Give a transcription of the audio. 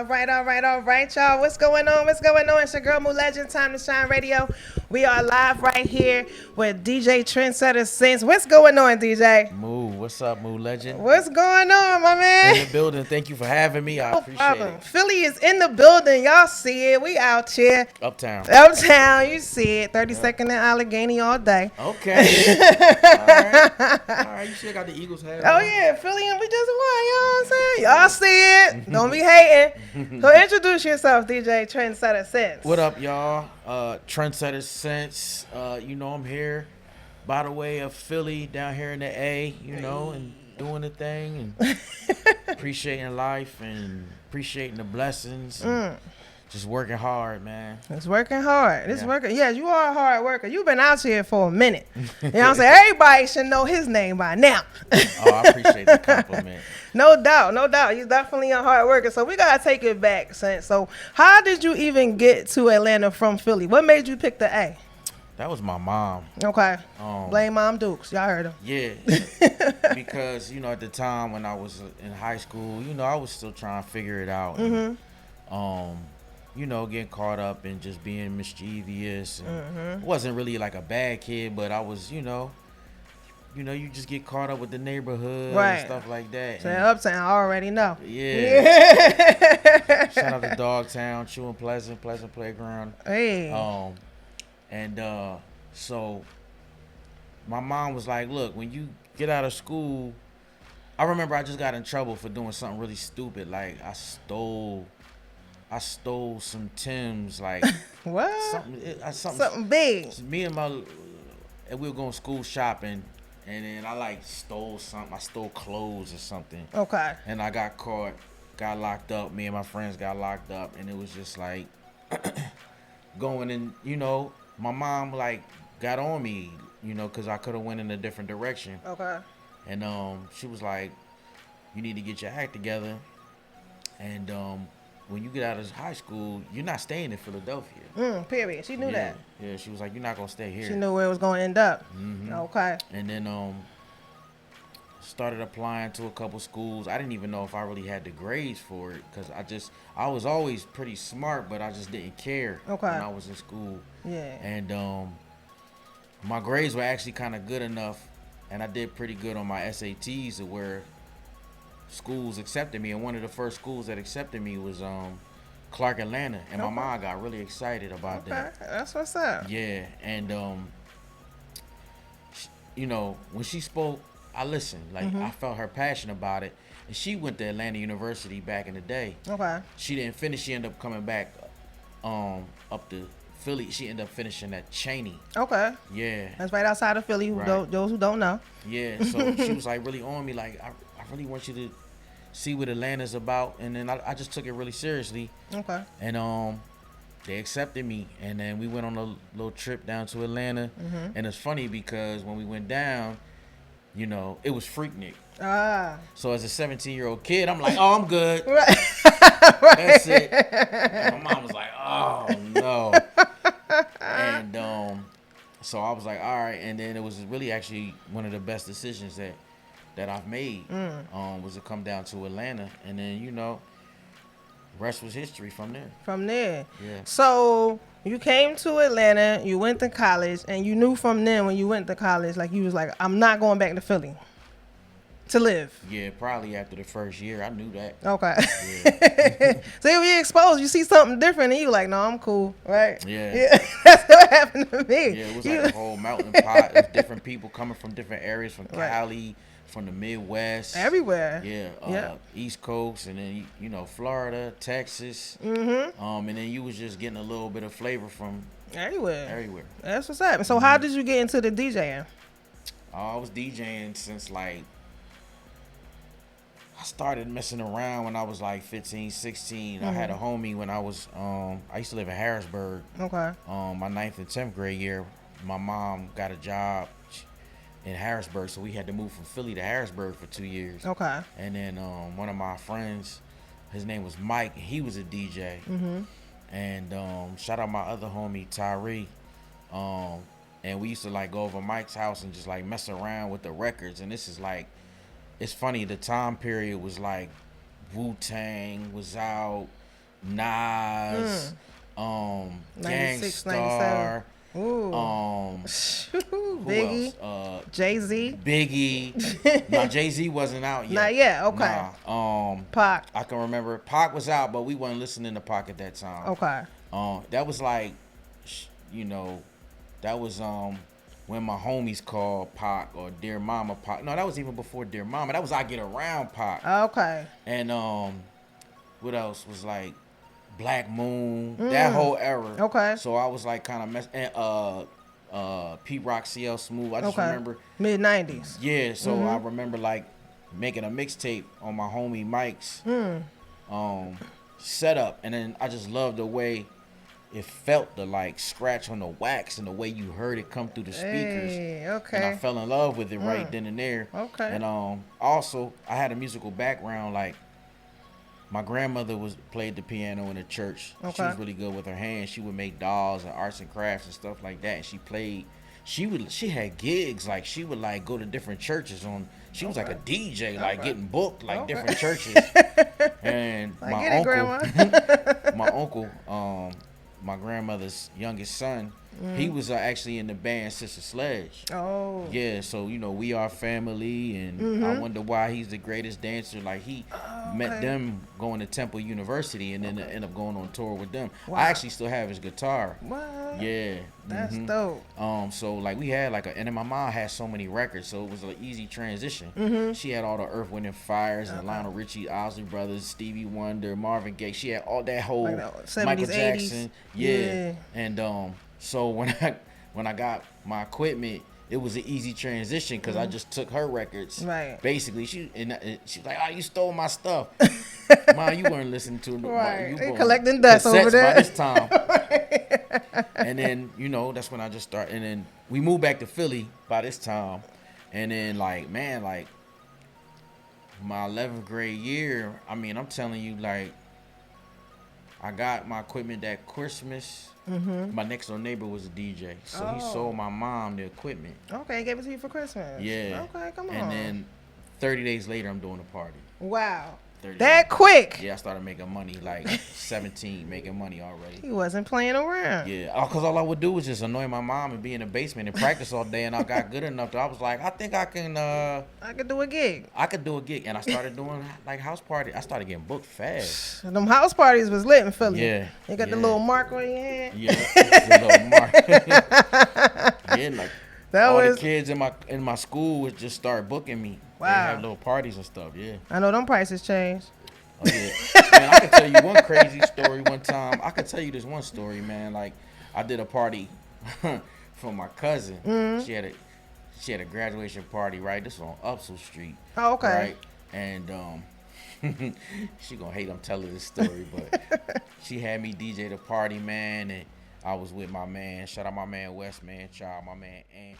right, y'all. What's going on? It's your girl, Moo Legend, Time to Shine Radio. We are live right here with DJ Trendsetter Sense. What's going on, DJ? Moo, what's up, Moo Legend? What's going on, my man? In the building. Thank you for having me. I appreciate it. Philly is in the building. Y'all see it. We out here. Uptown, you see it. 32nd and Allegheny all day. Okay. All right. You still got the Eagles hat. Oh, yeah. Philly and we just won. You know what I'm saying? Y'all see it. Don't be hating. So introduce yourself, DJ Trendsetter Sense. What up, y'all? Trendsetter Sense. I'm here by the way of Philly, down here in the A, and doing the thing and appreciating life and appreciating the blessings. Just working hard, man. It's working hard. Yeah, you are a hard worker. You've been out here for a minute. You know what I'm saying? Everybody should know his name by now. Oh, I appreciate the compliment. No doubt. You're definitely a hard worker. So we got to take it back. So how did you even get to Atlanta from Philly? What made you pick the A? That was my mom. Okay. Blame Mom Dukes. Y'all heard him. Yeah. Because, at the time when I was in high school, I was still trying to figure it out. And, getting caught up in just being mischievous. And wasn't really like a bad kid, but I was, you just get caught up with the neighborhood and stuff like that. So Uptown, I already know. Yeah. Shout out to Dogtown, Chewing Pleasant Playground. Hey. So my mom was like, look, when you get out of school, I remember I just got in trouble for doing something really stupid. Like I stole some Timbs, like what? Something big. Me and we were going school shopping, and then I stole something. I stole clothes or something. Okay. And I got caught, got locked up. Me and my friends got locked up, and it was just like going in. My mom got on me, because I could have went in a different direction. Okay. And she was like, "You need to get your act together, and when you get out of high school, you're not staying in Philadelphia." Period. She knew that. Yeah, she was like, "You're not gonna stay here." She knew where it was gonna end up. Okay. And then started applying to a couple schools. I didn't even know if I really had the grades for it, because I was always pretty smart, but I just didn't care when I was in school. Yeah. And my grades were actually kind of good enough, and I did pretty good on my SATs to where schools accepted me. And one of the first schools that accepted me was Clark Atlanta, and my mom got really excited about that. That's what's up. Yeah. And when she spoke, I listened. I felt her passion about it. And she went to Atlanta University back in the day. Okay. She didn't finish. She ended up coming back up to Philly. She ended up finishing at Cheney. Okay. Yeah. That's right outside of Philly, those who don't know. Yeah. So she was really on me, I really want you to see what Atlanta's about. And then I just took it really seriously. Okay. And they accepted me. And then we went on a little trip down to Atlanta. And it's funny because when we went down, it was Freaknik. So as a 17-year-old kid, I'm like, oh, I'm good. Right. That's it. And my mom was like, oh, no. And so I was like, all right. And then it was really actually one of the best decisions that I've made was to come down to Atlanta. And then, rest was history from there. Yeah. So you came to Atlanta, you went to college, and you knew from then when you went to college, you was like, I'm not going back to Philly to live. Yeah, probably after the first year, I knew that. Okay. Yeah. So you get exposed, you see something different, and you like, no, I'm cool, right? Yeah. That's what happened to me. Yeah, it was like a whole melting pot of different people coming from different areas, from Cali, from the Midwest, everywhere. Yeah, East Coast, and then Florida, Texas, and then you was just getting a little bit of flavor from everywhere. That's what's up. So how did you get into the DJing? I was DJing since I started messing around when I was 15, 16. I had a homie when I was I used to live in Harrisburg. Okay. My 9th and 10th grade year, my mom got a job in Harrisburg, so we had to move from Philly to Harrisburg for 2 years. Okay. And then one of my friends, his name was Mike, and he was a DJ. And shout out my other homie Tyree. And we used to go over Mike's house and just mess around with the records. And this is it's funny, the time period was Wu-Tang was out, Nas, 96, Gangstar, 97. Ooh. who Biggie. else? Jay-Z. Biggie. No, Jay-Z wasn't out yet. Not yet. Okay. Pac. I can remember Pac was out, but we wasn't listening to Pac at that time. Okay. That was like, you know, that was when my homies called Pac or Dear Mama Pac. No, that was even before Dear Mama. That was I Get Around Pac. Okay. And what else was like Black Moon, that whole era. Okay. So I was like kind of and Pete Rock, CL Smooth. I just remember mid-90s. Yeah, so I remember like making a mixtape on my homie Mike's setup, and then I just loved the way it felt, the like scratch on the wax and the way you heard it come through the speakers. Hey, okay. And I fell in love with it right then and there. Okay. And also I had a musical background. Like my grandmother played the piano in the church. Okay. She was really good with her hands. She would make dolls and arts and crafts and stuff like that. And she played. She had gigs. Like she would like go to different churches on. She was like a DJ, like getting booked like different churches. And my uncle, my grandmother's youngest son, he was actually in the band Sister Sledge. Oh. Yeah, so you know we are family, and I wonder why he's the greatest dancer. Like he met them going to Temple University, and then end up going on tour with them. Wow. I actually still have his guitar. What? Yeah. That's dope. So like we had and then my mom had so many records, so it was an easy transition. She had all the Earth, Wind and Fires, and Lionel Richie, Owsley Brothers, Stevie Wonder, Marvin Gaye. She had all that whole Like 70s, Michael Jackson. 80s. Yeah. And so when I got my equipment, it was an easy transition because I just took her records. Right. Basically, she was like, "Oh, you stole my stuff." Mom, you weren't listening to them. Right. You They were collecting dust over there. by this time. And then, you know, that's when I just started. And then we moved back to Philly by this time. And then, like, man, like, my 11th grade year, I mean, I'm telling you, like, I got my equipment that Christmas. My next door neighbor was a DJ. So he sold my mom the equipment. Okay, gave it to you for Christmas. Yeah. Okay, come on. And then 30 days later, I'm doing a party. Wow. 30 That days. quick. Yeah, I started making money, like 17, making money already. He wasn't playing around. Yeah, because all I would do was just annoy my mom and be in the basement and practice all day, and I got good enough that I was like, I think I can. I could do a gig. I could do a gig, and I started doing like house party. I started getting booked fast. Them house parties was lit in Philly. Yeah, You got the little mark on your hand. Yeah, the little mark. Yeah, like That all was. the kids in my school would just start booking me. Wow. They have little parties and stuff. Yeah. I know them prices changed. Oh yeah, man, I can tell you one crazy story one time. I can tell you this one story, man. Like, I did a party for my cousin. She had a graduation party, right? This was on Upsall Street. Oh, okay. Right, and she gonna hate I'm telling this story, but she had me DJ the party, man, and I was with my man. Shout out my man West, man. Child, my man Ant.